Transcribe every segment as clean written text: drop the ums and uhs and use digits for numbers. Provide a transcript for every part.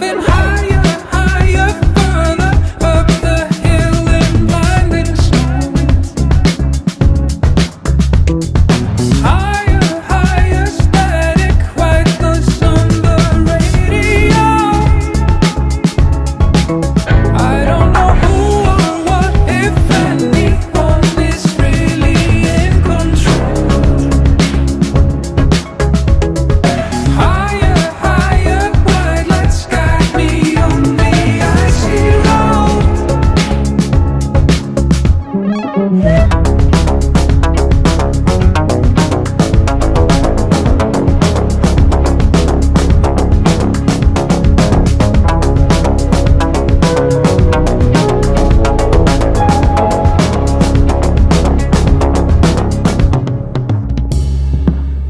moving higher, higher, further up the hill in blinding snow. Higher, higher, static white noise on the radio. I don't know who or what, if anyone is really in control. Higher, higher, white lights guide me on the icy road.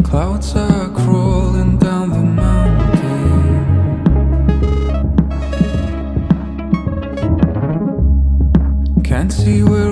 Clouds are crawling down the mountain. Can't see where